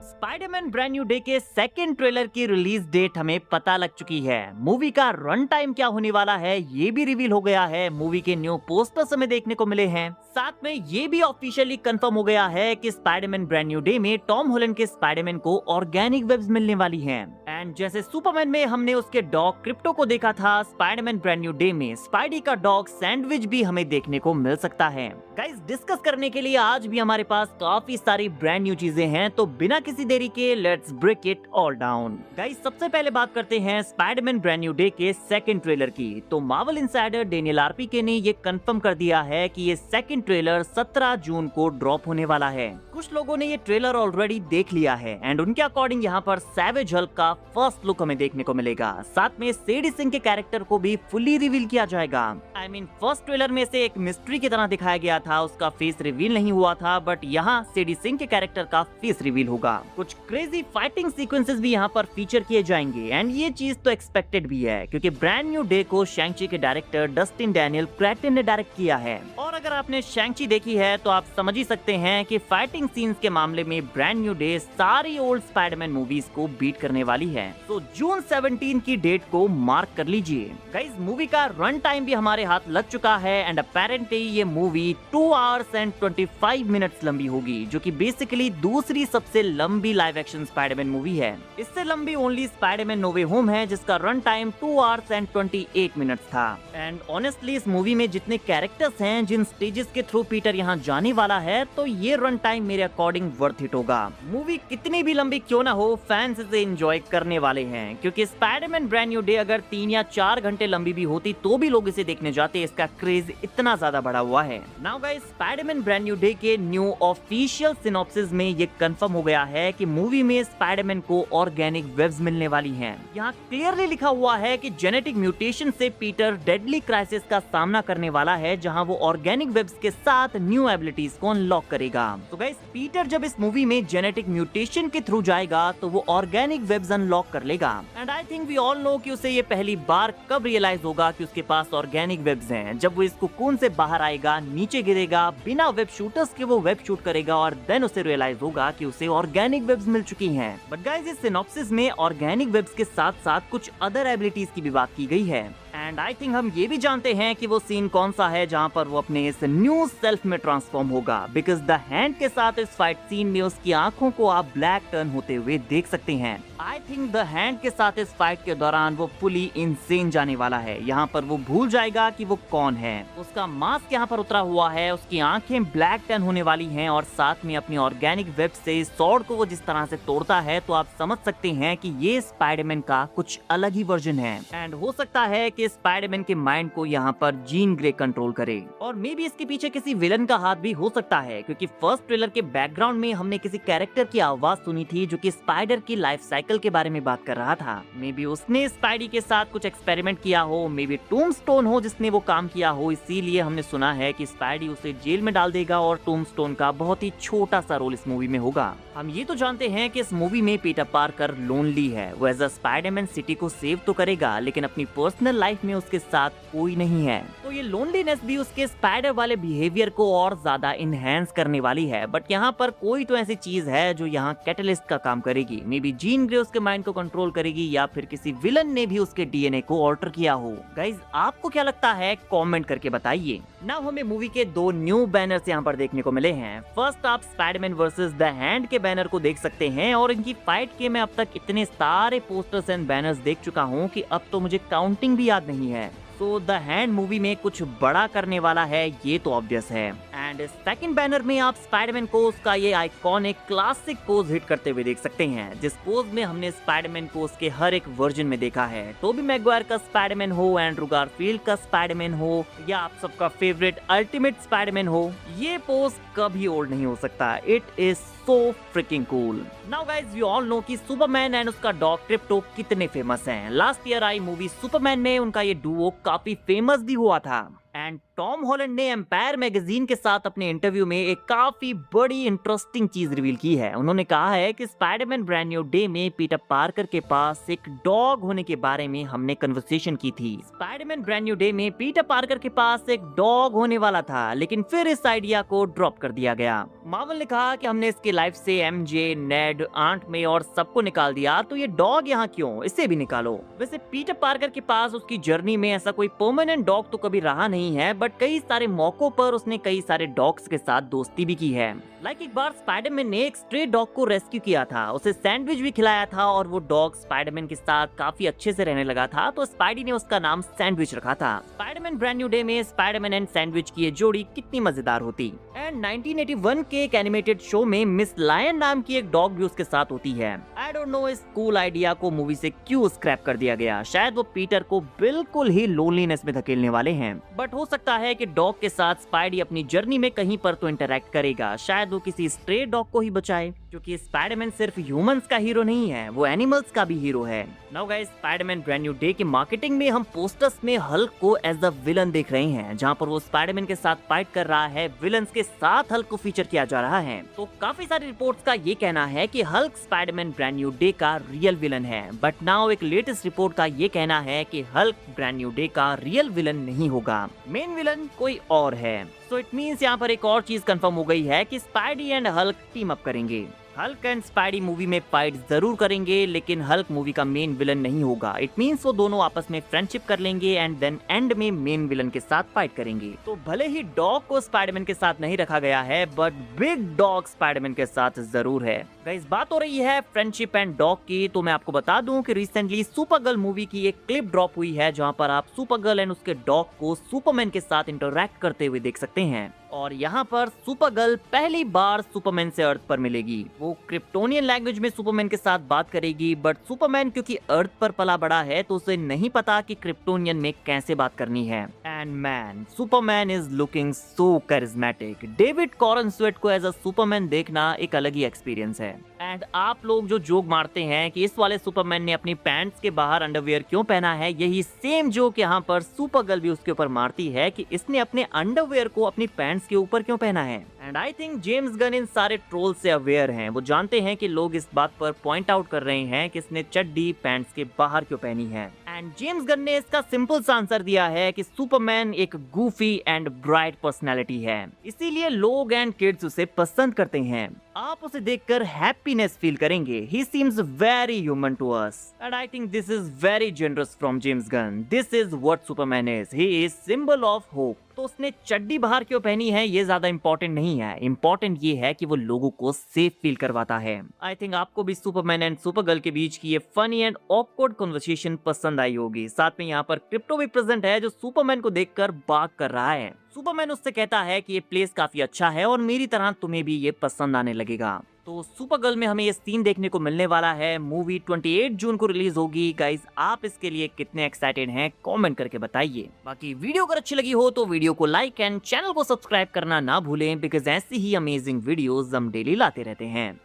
Spiderman brand new day के second trailer की release date हमें पता लग चुकी है। मूवी का रन टाइम क्या होने वाला है ये भी रिवील हो गया है। मूवी के न्यू पोस्टर्स हमें देखने को मिले हैं। साथ में ये भी ऑफिशियली कंफर्म हो गया है कि स्पाइडरमैन ब्रांड न्यू डे में टॉम हॉलैंड के स्पाइडरमैन को ऑर्गेनिक वेब्स मिलने वाली हैं। एंड जैसे सुपरमैन में हमने उसके डॉग क्रिप्टो को देखा था, स्पाइडरमैन ब्रांड न्यू डे में स्पाइडी का डॉग सैंडविच भी हमें देखने को मिल सकता है। गाइस, डिस्कस करने के लिए आज भी हमारे पास काफी सारी ब्रांड न्यू चीजें हैं, तो बिना किसी देरी के let's break it all down. Guys, सबसे पहले बात करते हैं स्पाइडरमैन ब्रांड न्यू डे के सेकंड ट्रेलर की। तो मार्वल इनसाइडर डेनियल आरपीके ने ये कंफर्म कर दिया है कि ये सेकंड ट्रेलर 17 जून को ड्रॉप होने वाला है। कुछ लोगों ने ये ट्रेलर ऑलरेडी देख लिया है एंड उनके अकॉर्डिंग यहाँ पर सैवेज हल्क का फर्स्ट लुक हमें देखने को मिलेगा। साथ में सेडी सिंह के कैरेक्टर को भी फुली रिवील किया जाएगा। आई मीन फर्स्ट ट्रेलर में से एक मिस्ट्री की तरह दिखाया गया था, उसका फेस रिवील नहीं हुआ था, बट यहाँ सेडी सिंह के कैरेक्टर का फेस रिवील होगा। कुछ क्रेजी फाइटिंग सीक्वेंसेस भी यहाँ पर फीचर किए जाएंगे एंड ये चीज तो एक्सपेक्टेड भी है क्योंकि ब्रांड न्यू डे को शैंग-ची के डायरेक्टर डस्टिन डैनियल क्रेटन ने डायरेक्ट किया है। और अगर आपने शैंग-ची देखी है तो आप समझ ही सकते हैं कि फाइटिंग सीन्स के मामले में ब्रांड न्यू डे सारी ओल्ड स्पाइडरमैन मूवीज को बीट करने वाली है। तो जून 17 की डेट को मार्क कर लीजिए। गाइस, मूवी का रन टाइम भी हमारे हाथ लग चुका है एंड अपेरेंटली ये मूवी 2 आवर्स एंड 25 मिनट्स लंबी होगी, जो कि बेसिकली दूसरी सबसे लंबी लाइव एक्शन स्पाइडरमैन मूवी है। इससे लंबी ओनली स्पाइडरमैन नो वे होम है, जिसका run time 2 hours and 28 minutes था। एंड ऑनेस्टली इस मूवी में जितने कैरेक्टर्स हैं, जिन स्टेजेस के थ्रू पीटर यहाँ जाने वाला है, तो ये रन टाइम मेरे अकॉर्डिंग वर्थ इट होगा। मूवी कितनी भी लंबी क्यों ना हो, फैंस इसे एंजॉय करने वाले हैं क्योंकि स्पाइडरमैन ब्रांड न्यू डे अगर 3 या 4 घंटे लंबी भी होती तो भी लोग इसे देखने जाते। इसका क्रेज इतना ज्यादा बढ़ा हुआ है। Now guys, Spiderman brand new day के न्यू ऑफिशियल सिनॉप्सिस में ये कंफर्म हो गया है कि मूवी में स्पाइडरमैन को ऑर्गेनिक वेब्स मिलने वाली हैं। यहाँ क्लियरली लिखा हुआ है कि जेनेटिक म्यूटेशन से पीटर डेडली क्राइसिस का सामना करने वाला है, जहाँ वो ऑर्गेनिक वेब्स के साथ न्यू एबिलिटीज को अनलॉक करेगा। तो गाइस, पीटर जब इस मूवी में जेनेटिक म्यूटेशन के थ्रू जाएगा तो वो ऑर्गेनिक वेब्स अनलॉक कर लेगा। And I think we all know कि उसे ये पहली बार कब रियलाइज होगा कि उसके पास ऑर्गेनिक वेब्स हैं, जब वो इस कोकून से बाहर आएगा, नीचे गिरेगा, बिना वेब शूटर्स के वो वेब शूट करेगा और देन उसे रियलाइज होगा कि उसे ऑर्गेनिक वेब्स मिल चुकी हैं। बट गाइस, इस सिनॉप्सिस में ऑर्गेनिक वेब्स के साथ साथ कुछ अदर एबिलिटीज की भी बात की गई है। एंड आई थिंक हम ये भी जानते हैं कि वो सीन कौन सा है जहाँ पर वो अपने इस न्यू सेल्फ में ट्रांसफॉर्म होगा, बिकॉज द हैंड के साथ इस फाइट सीन में उसकी आंखों को आप ब्लैक टर्न होते हुए देख सकते हैं। आई थिंक द हैंड के साथ इस फाइट के दौरान वो फुली इनसेन जाने वाला है। यहाँ पर वो भूल जाएगा कि वो कौन है। उसका मास्क यहाँ पर उतरा हुआ है, उसकी आंखें ब्लैक टर्न होने वाली हैं और साथ में अपनी ऑर्गेनिक वेब से इस सॉर्ड को वो जिस तरह से तोड़ता है, तो आप समझ सकते हैं कि ये स्पाइडरमैन का कुछ अलग ही वर्जन है। एंड हो सकता है कि स्पाइडरमैन के माइंड को यहाँ पर जीन ग्रे कंट्रोल करे और मे बी इसके पीछे किसी विलन का हाथ भी हो सकता है, क्योंकि फर्स्ट ट्रेलर के बैकग्राउंड में हमने किसी कैरेक्टर की आवाज सुनी थी जो कि स्पाइडर की लाइफ साइकिल के बारे में बात कर रहा था। मे बी उसने स्पाइडी के साथ कुछ एक्सपेरिमेंट किया हो, मे बी टूम्बस्टोन हो जिसने वो काम किया हो, इसीलिए हमने सुना है कि स्पाइडी उसे जेल में डाल देगा और टूम्बस्टोन का बहुत ही छोटा सा रोल इस मूवी में होगा। हम ये तो जानते हैं कि इस मूवी में पीटर पार्कर लोनली है। वो एज अ स्पाइडरमैन सिटी को सेव तो करेगा, लेकिन अपनी पर्सनल लाइफ में उसके साथ कोई नहीं है। तो ये लोनलीनेस भी उसके स्पाइडर वाले बिहेवियर को और ज्यादा इनहेंस करने वाली है। बट यहाँ पर कोई तो ऐसी चीज है जो यहाँ कैटलिस्ट का काम करेगी। मे बी जीन ग्रे उसके माइंड को कंट्रोल करेगी या फिर किसी विलन ने भी उसके डीएनए को ऑल्टर किया हो। गाइज, आपको क्या लगता है? कमेंट करके बताइए। नाउ हमें मूवी के 2 न्यू बैनर्स यहाँ पर देखने को मिले हैं। फर्स्ट, आप स्पाइडरमैन वर्सेस द हैंड के बैनर को देख सकते हैं और इनकी फाइट के मैं अब तक इतने सारे पोस्टर्स एंड बैनर्स देख चुका हूँ कि अब तो मुझे काउंटिंग भी याद नहीं है। तो द हैंड मूवी में कुछ बड़ा करने वाला है, ये तो ऑब्वियस है। एंड सेकंड बैनर में आप स्पाइडरमैन को उसका ये आइकॉनिक क्लासिक पोज हिट करते हुए देख सकते हैं, जिस पोज में हमने स्पाइडरमैन को उसके हर एक वर्जन में देखा है। टोबी मैगवायर का स्पाइडरमैन हो, एंड्रू गारफील्ड का स्पाइडरमैन हो या आप सबका फेवरेट अल्टीमेट स्पाइडरमैन हो, ये पोज कभी ओल्ड नहीं हो सकता। It is so freaking cool. Now guys, we all know कि सुपरमैन एंड उसका डॉग क्रिप्टो कितने फेमस हैं। लास्ट ईयर आई मूवी सुपरमैन में उनका ये डुओ काफी फेमस भी हुआ था। एंड टॉम हॉलैंड ने एम्पायर मैगजीन के साथ अपने इंटरव्यू में एक काफी बड़ी इंटरेस्टिंग चीज रिवील की है। उन्होंने कहा है कि स्पाइडरमैन ब्रांड न्यू डे में पीटर पार्कर के पास एक डॉग होने के बारे में हमने कन्वर्सेशन की थी। स्पाइडरमैन ब्रांड न्यू डे में पीटर पार्कर के पास एक डॉग होने वाला था, लेकिन फिर इस आइडिया को ड्रॉप कर दिया गया। मार्वल ने कहा कि हमने इसकी लाइफ से एमजे, नेड, आंट मे और सबको निकाल दिया, तो ये डॉग यहाँ क्यों, इसे भी निकालो। वैसे पीटर पार्कर के पास उसकी जर्नी में ऐसा कोई परमानेंट डॉग तो कभी रहा नहीं है, बट कई सारे मौकों पर उसने कई सारे डॉग्स के साथ दोस्ती भी की है। एक बार स्पाइडरमैन ने एक स्ट्रे डॉग को रेस्क्यू किया था, उसे सैंडविच भी खिलाया था और वो डॉग स्पाइडरमैन के साथ काफी अच्छे से रहने लगा था, तो स्पाइडी ने उसका नाम सैंडविच रखा था। स्पाइडरमैन ब्रांड न्यू डे में स्पाइडरमैन एंड सैंडविच की ये जोड़ी कितनी मजेदार होती। एंड 1981 के एक एनिमेटेड शो में मिस लायन नाम की एक डॉग भी उसके साथ होती है। आई डोंट नो इस कूल आइडिया को मूवी से क्यों स्क्रैप कर दिया गया। शायद वो पीटर को बिल्कुल ही लोनलीनेस में धकेलने वाले हैं, बट हो सकता है कि डॉग के साथ स्पाइडी अपनी जर्नी में कहीं पर तो इंटरैक्ट करेगा। शायद वो किसी स्ट्रे डॉग को ही बचाए, क्योंकि स्पाइडरमैन सिर्फ ह्यूमंस का हीरो नहीं है, वो एनिमल्स का भी हीरो है। Now guys, Spiderman brand new day की मार्केटिंग में हम पोस्टर्स में हल्क को एज अ विलन देख रहे हैं, जहां पर वो स्पाइडरमैन के साथ फाइट कर रहा है। विलन्स के साथ हल्क को फीचर किया जा रहा है। तो काफी सारी रिपोर्ट्स का ये कहना है कि Hulk Spiderman brand new day का रियल विलन है, बट नाउ एक लेटेस्ट रिपोर्ट का ये कहना है कि हल्क ब्रांड न्यू डे का रियल विलन नहीं होगा, मेन विलन कोई और है। सो इट मींस यहाँ पर एक और चीज कंफर्म हो गई है कि spidey and Hulk team up करेंगे। हल्क एंड स्पाइडी मूवी में फाइट जरूर करेंगे, लेकिन हल्क मूवी का मेन विलन नहीं होगा। इट मींस वो दोनों आपस में फ्रेंडशिप कर लेंगे एंड देन एंड में मेन विलन के साथ फाइट करेंगे। तो भले ही डॉग को स्पाइडरमैन के साथ नहीं रखा गया है, बट बिग डॉग स्पाइडरमैन के साथ जरूर है। गाइस, बात हो रही है फ्रेंडशिप एंड डॉग की, तो मैं आपको बता दूं कि रिसेंटली सुपरगर्ल मूवी की एक क्लिप ड्रॉप हुई है, जहां पर आप सुपरगर्ल एंड उसके डॉग को सुपरमैन के साथ इंटरैक्ट करते हुए देख सकते हैं। और यहाँ पर सुपरगर्ल पहली बार सुपरमैन से अर्थ पर मिलेगी। वो क्रिप्टोनियन लैंग्वेज में सुपरमैन के साथ बात करेगी, बट सुपरमैन क्योंकि अर्थ पर पला बड़ा है, तो उसे नहीं पता कि क्रिप्टोनियन में कैसे बात करनी है। And man, Superman is looking so charismatic. David Corenswet को एज अ सुपरमैन देखना एक अलग ही एक्सपीरियंस है। एंड आप लोग जो जोक मारते हैं कि इस वाले सुपरमैन ने अपनी पैंट्स के बाहर अंडरवियर क्यों पहना है, यही सेम जोक यहाँ पर सुपरगर्ल भी उसके ऊपर मारती है कि इसने अपने अंडरवियर को अपनी पैंट्स के ऊपर क्यों पहना है। And I think James Gunn इन सारे ट्रोल से अवेयर हैं। वो जानते हैं कि लोग इस बात पर पॉइंट आउट कर रहे हैं कि इसने चड्डी पैंट्स के बाहर क्यों पहनी है। एंड जेम्स गन ने इसका सिंपल सा आंसर दिया है कि सुपरमैन एक गूफी एंड ब्राइट पर्सनैलिटी है, इसीलिए लोग एंड किड्स उसे पसंद करते हैं। आप उसे देखकर हैप्पीनेस फील करेंगे। He seems very human to us, and I think this is very generous from James Gunn. This is what Superman is. He is symbol of hope. तो उसने चड्डी बाहर क्यों पहनी है ये ज्यादा इंपॉर्टेंट नहीं है, इंपॉर्टेंट ये है कि वो लोगों को सेफ फील करवाता है। आई थिंक आपको भी सुपरमैन एंड सुपरगर्ल के बीच की ये फनी एंड ऑकवर्ड कन्वर्सेशन पसंद आई होगी। साथ में यहाँ पर क्रिप्टो भी प्रेजेंट है, जो सुपरमैन को देखकर बात कर रहा है। सुपरमैन उससे कहता है कि ये प्लेस काफी अच्छा है और मेरी तरह तुम्हें भी ये पसंद आने लगेगा। तो सुपरगर्ल में हमें ये सीन देखने को मिलने वाला है। मूवी 28 जून को रिलीज होगी। गाइस, आप इसके लिए कितने एक्साइटेड हैं कमेंट करके बताइए। बाकी वीडियो अगर अच्छी लगी हो तो वीडियो को लाइक एंड चैनल को सब्सक्राइब करना ना भूलें, बिकॉज ऐसी ही अमेजिंग वीडियोस हम डेली लाते रहते हैं।